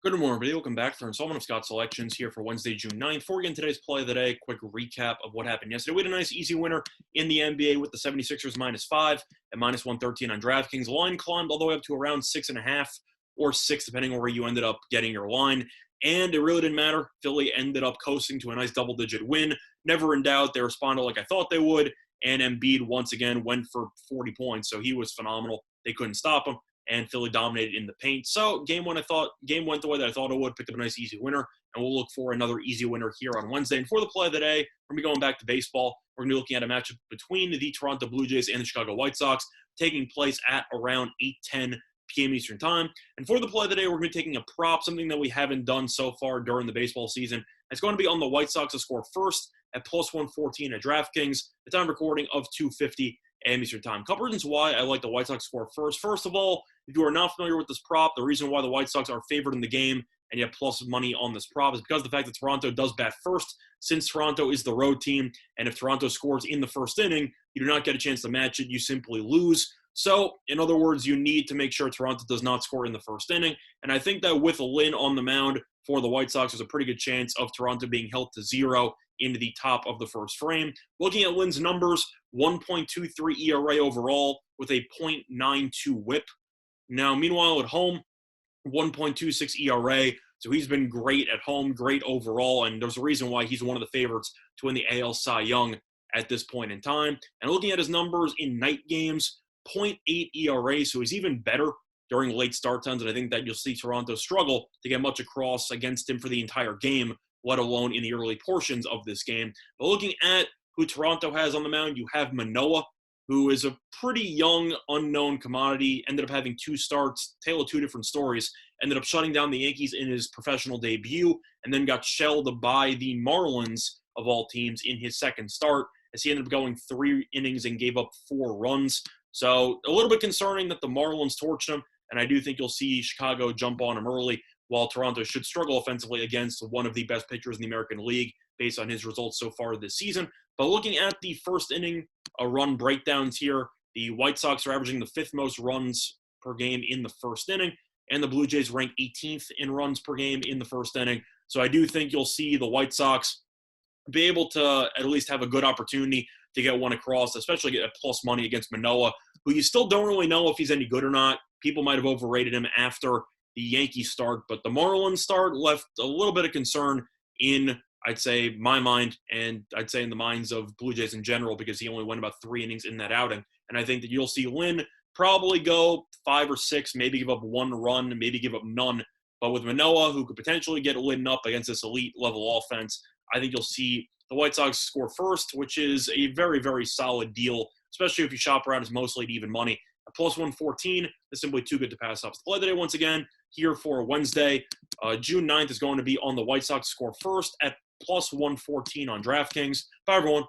Good morning, everybody. Welcome back to our installment of Scott Selections here for Wednesday, June 9th. Before we get into today's play of the day, quick recap of what happened yesterday. We had a nice, easy winner in the NBA with the 76ers -5 at -113 on DraftKings. The line climbed all the way up to around 6.5 or 6, depending on where you ended up getting your line. And it really didn't matter. Philly ended up coasting to a nice double-digit win. Never in doubt. They responded like I thought they would. And Embiid, once again, went for 40 points. So he was phenomenal. They couldn't stop him. And Philly dominated in the paint. So game went the way that I thought it would. Picked up a nice easy winner, and we'll look for another easy winner here on Wednesday. And for the play of the day, we're going to be going back to baseball. We're going to be looking at a matchup between the Toronto Blue Jays and the Chicago White Sox, taking place at around 8:10 p.m. Eastern Time. And for the play of the day, we're going to be taking a prop, something that we haven't done so far during the baseball season. It's going to be on the White Sox to score first at +114 at DraftKings. The time recording of 2:50 a.m. Eastern Time. Couple reasons why I like the White Sox score first. First of all, if you are not familiar with this prop, the reason why the White Sox are favored in the game and you have plus money on this prop is because of the fact that Toronto does bat first, since Toronto is the road team. And if Toronto scores in the first inning, you do not get a chance to match it. You simply lose. So, in other words, you need to make sure Toronto does not score in the first inning. And I think that with Lynn on the mound for the White Sox, there's a pretty good chance of Toronto being held to 0 into the top of the first frame. Looking at Lynn's numbers, 1.23 ERA overall with a .92 whip. Now, meanwhile, at home, 1.26 ERA. So he's been great at home, great overall, and there's a reason why he's one of the favorites to win the AL Cy Young at this point in time. And looking at his numbers in night games, .8 ERA, so he's even better during late start times, and I think that you'll see Toronto struggle to get much across against him for the entire game, let alone in the early portions of this game. But looking at who Toronto has on the mound, you have Manoah, who is a pretty young, unknown commodity, ended up having 2 starts, tale of 2 different stories, ended up shutting down the Yankees in his professional debut, and then got shelled by the Marlins, of all teams, in his second start, as he ended up going 3 innings and gave up 4 runs. So a little bit concerning that the Marlins torched him, and I do think you'll see Chicago jump on him early, while Toronto should struggle offensively against one of the best pitchers in the American League based on his results so far this season. But looking at the first inning run breakdowns here, the White Sox are averaging the 5th most runs per game in the first inning, and the Blue Jays rank 18th in runs per game in the first inning. So I do think you'll see the White Sox be able to at least have a good opportunity to get one across, especially get plus money against Manoah, who you still don't really know if he's any good or not. People might have overrated him after the Yankees start, but the Marlins start left a little bit of concern in, I'd say, my mind, and I'd say in the minds of Blue Jays in general, because he only went about 3 innings in that outing. And I think that you'll see Lynn probably go 5 or 6, maybe give up 1 run, maybe give up none. But with Manoah, who could potentially get Lynn up against this elite level offense, I think you'll see the White Sox score first, which is a very, very solid deal, especially if you shop around as mostly at even money. At +114 is simply too good to pass up. So the play today, once again, here for Wednesday, June 9th, is going to be on the White Sox score first at +114 on DraftKings. Bye, everyone.